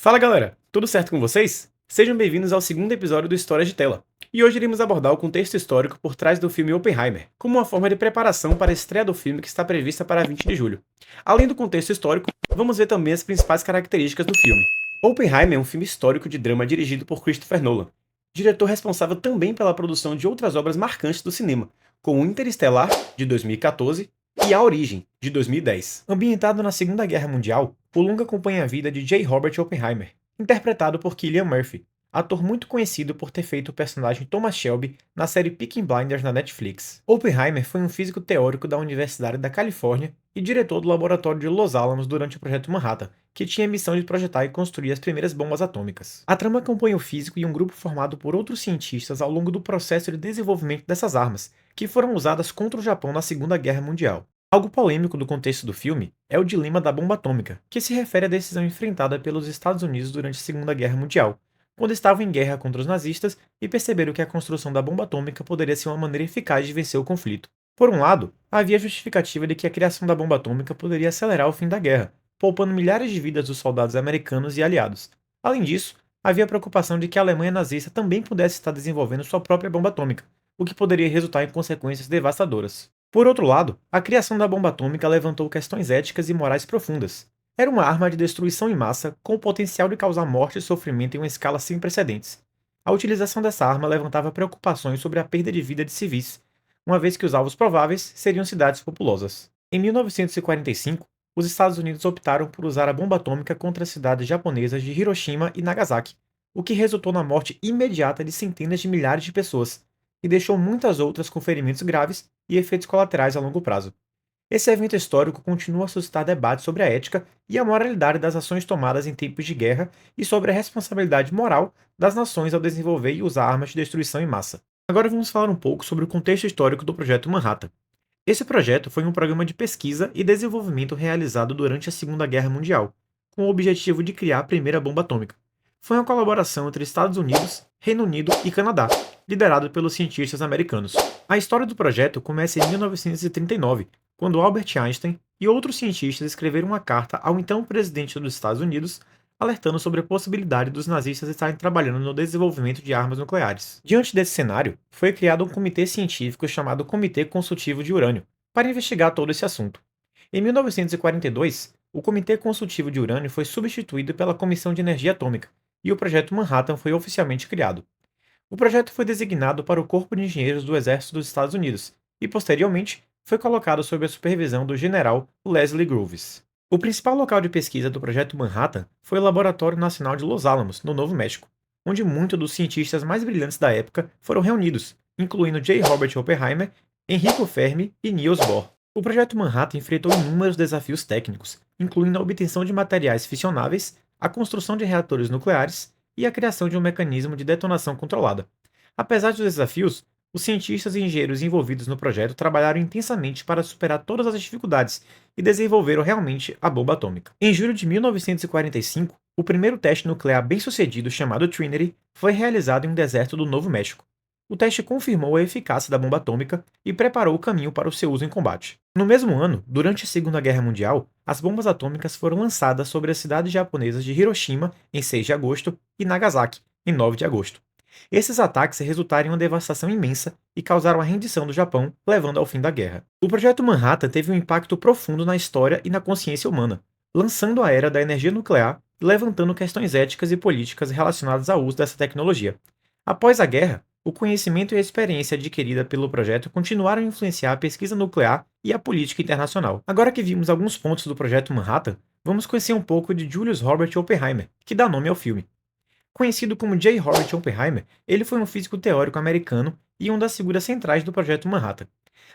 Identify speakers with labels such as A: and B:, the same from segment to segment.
A: Fala galera, tudo certo com vocês? Sejam bem-vindos ao segundo episódio do História de Tela. E hoje iremos abordar o contexto histórico por trás do filme Oppenheimer, como uma forma de preparação para a estreia do filme que está prevista para 20 de julho. Além do contexto histórico, vamos ver também as principais características do filme. Oppenheimer é um filme histórico de drama dirigido por Christopher Nolan, diretor responsável também pela produção de outras obras marcantes do cinema, como Interestelar, de 2014, e A Origem, de 2010. Ambientado na Segunda Guerra Mundial, o longa acompanha a vida de J. Robert Oppenheimer, interpretado por Cillian Murphy, ator muito conhecido por ter feito o personagem Thomas Shelby na série Peaky Blinders na Netflix. Oppenheimer foi um físico teórico da Universidade da Califórnia e diretor do laboratório de Los Alamos durante o Projeto Manhattan, que tinha a missão de projetar e construir as primeiras bombas atômicas. A trama acompanha o físico e um grupo formado por outros cientistas ao longo do processo de desenvolvimento dessas armas, que foram usadas contra o Japão na Segunda Guerra Mundial. Algo polêmico do contexto do filme é o dilema da bomba atômica, que se refere à decisão enfrentada pelos Estados Unidos durante a Segunda Guerra Mundial, quando estavam em guerra contra os nazistas e perceberam que a construção da bomba atômica poderia ser uma maneira eficaz de vencer o conflito. Por um lado, havia a justificativa de que a criação da bomba atômica poderia acelerar o fim da guerra, poupando milhares de vidas dos soldados americanos e aliados. Além disso, havia a preocupação de que a Alemanha nazista também pudesse estar desenvolvendo sua própria bomba atômica, o que poderia resultar em consequências devastadoras. Por outro lado, a criação da bomba atômica levantou questões éticas e morais profundas. Era uma arma de destruição em massa com o potencial de causar morte e sofrimento em uma escala sem precedentes. A utilização dessa arma levantava preocupações sobre a perda de vida de civis, uma vez que os alvos prováveis seriam cidades populosas. Em 1945, os Estados Unidos optaram por usar a bomba atômica contra as cidades japonesas de Hiroshima e Nagasaki, o que resultou na morte imediata de centenas de milhares de pessoas, e deixou muitas outras com ferimentos graves e efeitos colaterais a longo prazo. Esse evento histórico continua a suscitar debates sobre a ética e a moralidade das ações tomadas em tempos de guerra e sobre a responsabilidade moral das nações ao desenvolver e usar armas de destruição em massa. Agora vamos falar um pouco sobre o contexto histórico do Projeto Manhattan. Esse projeto foi um programa de pesquisa e desenvolvimento realizado durante a Segunda Guerra Mundial, com o objetivo de criar a primeira bomba atômica. Foi uma colaboração entre Estados Unidos, Reino Unido e Canadá, liderado pelos cientistas americanos. A história do projeto começa em 1939, quando Albert Einstein e outros cientistas escreveram uma carta ao então presidente dos Estados Unidos, alertando sobre a possibilidade dos nazistas estarem trabalhando no desenvolvimento de armas nucleares. Diante desse cenário, foi criado um comitê científico chamado Comitê Consultivo de Urânio, para investigar todo esse assunto. Em 1942, o Comitê Consultivo de Urânio foi substituído pela Comissão de Energia Atômica, e o Projeto Manhattan foi oficialmente criado. O projeto foi designado para o Corpo de Engenheiros do Exército dos Estados Unidos e, posteriormente, foi colocado sob a supervisão do general Leslie Groves. O principal local de pesquisa do Projeto Manhattan foi o Laboratório Nacional de Los Alamos, no Novo México, onde muitos dos cientistas mais brilhantes da época foram reunidos, incluindo J. Robert Oppenheimer, Enrico Fermi e Niels Bohr. O Projeto Manhattan enfrentou inúmeros desafios técnicos, incluindo a obtenção de materiais fissionáveis, a construção de reatores nucleares e a criação de um mecanismo de detonação controlada. Apesar dos desafios, os cientistas e engenheiros envolvidos no projeto trabalharam intensamente para superar todas as dificuldades e desenvolveram realmente a bomba atômica. Em julho de 1945, o primeiro teste nuclear bem-sucedido, chamado Trinity, foi realizado em um deserto do Novo México. O teste confirmou a eficácia da bomba atômica e preparou o caminho para o seu uso em combate. No mesmo ano, durante a Segunda Guerra Mundial, as bombas atômicas foram lançadas sobre as cidades japonesas de Hiroshima, em 6 de agosto, e Nagasaki, em 9 de agosto. Esses ataques resultaram em uma devastação imensa e causaram a rendição do Japão, levando ao fim da guerra. O Projeto Manhattan teve um impacto profundo na história e na consciência humana, lançando a era da energia nuclear e levantando questões éticas e políticas relacionadas ao uso dessa tecnologia. Após a guerra, o conhecimento e a experiência adquirida pelo projeto continuaram a influenciar a pesquisa nuclear e a política internacional. Agora que vimos alguns pontos do Projeto Manhattan, vamos conhecer um pouco de Julius Robert Oppenheimer, que dá nome ao filme. Conhecido como J. Robert Oppenheimer, ele foi um físico teórico americano e uma das figuras centrais do Projeto Manhattan.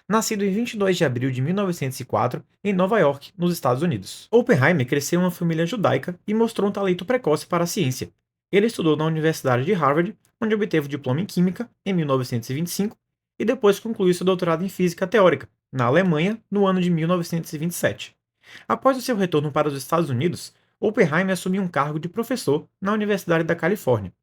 A: Nascido em 22 de abril de 1904, em Nova York, nos Estados Unidos. Oppenheimer cresceu em uma família judaica e mostrou um talento precoce para a ciência. Ele estudou na Universidade de Harvard, onde obteve o diploma em Química, em 1925, e depois concluiu seu doutorado em Física Teórica, na Alemanha, no ano de 1927. Após o seu retorno para os Estados Unidos, Oppenheimer assumiu um cargo de professor na Universidade da Califórnia.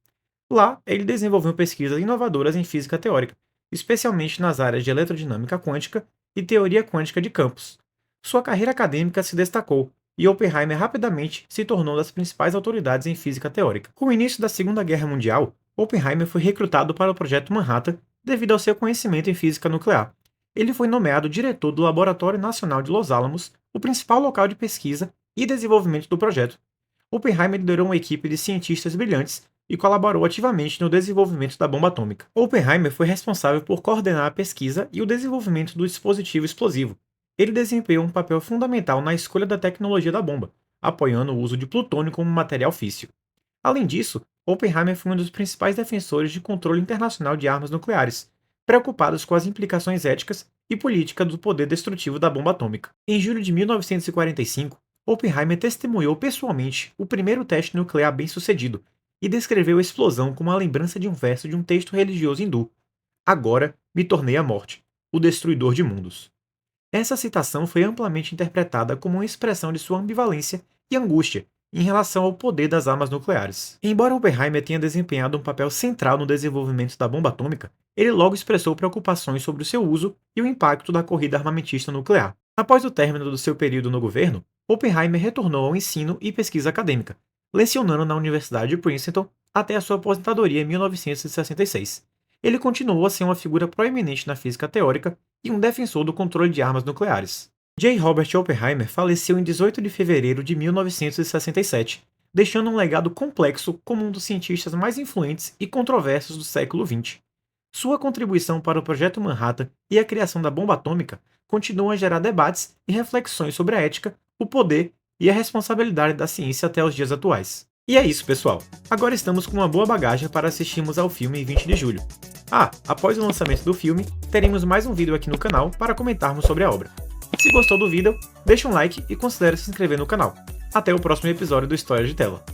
A: Lá, ele desenvolveu pesquisas inovadoras em física teórica, especialmente nas áreas de eletrodinâmica quântica e teoria quântica de campos. Sua carreira acadêmica se destacou, e Oppenheimer rapidamente se tornou uma das principais autoridades em física teórica. Com o início da Segunda Guerra Mundial, Oppenheimer foi recrutado para o Projeto Manhattan devido ao seu conhecimento em física nuclear. Ele foi nomeado diretor do Laboratório Nacional de Los Alamos, o principal local de pesquisa e desenvolvimento do projeto. Oppenheimer liderou uma equipe de cientistas brilhantes e colaborou ativamente no desenvolvimento da bomba atômica. Oppenheimer foi responsável por coordenar a pesquisa e o desenvolvimento do dispositivo explosivo. Ele desempenhou um papel fundamental na escolha da tecnologia da bomba, apoiando o uso de plutônio como material físsil. Além disso, Oppenheimer foi um dos principais defensores de controle internacional de armas nucleares, preocupados com as implicações éticas e políticas do poder destrutivo da bomba atômica. Em julho de 1945, Oppenheimer testemunhou pessoalmente o primeiro teste nuclear bem-sucedido e descreveu a explosão como a lembrança de um verso de um texto religioso hindu. Agora me tornei a morte, o destruidor de mundos. Essa citação foi amplamente interpretada como uma expressão de sua ambivalência e angústia em relação ao poder das armas nucleares. Embora Oppenheimer tenha desempenhado um papel central no desenvolvimento da bomba atômica, ele logo expressou preocupações sobre o seu uso e o impacto da corrida armamentista nuclear. Após o término do seu período no governo, Oppenheimer retornou ao ensino e pesquisa acadêmica, lecionando na Universidade de Princeton até a sua aposentadoria em 1966. Ele continuou a ser uma figura proeminente na física teórica e um defensor do controle de armas nucleares. J. Robert Oppenheimer faleceu em 18 de fevereiro de 1967, deixando um legado complexo como um dos cientistas mais influentes e controversos do século XX. Sua contribuição para o Projeto Manhattan e a criação da bomba atômica continuam a gerar debates e reflexões sobre a ética, o poder e a responsabilidade da ciência até os dias atuais. E é isso, pessoal. Agora estamos com uma boa bagagem para assistirmos ao filme em 20 de julho. Após o lançamento do filme, teremos mais um vídeo aqui no canal para comentarmos sobre a obra. Se gostou do vídeo, deixa um like e considere se inscrever no canal. Até o próximo episódio do História de Tela.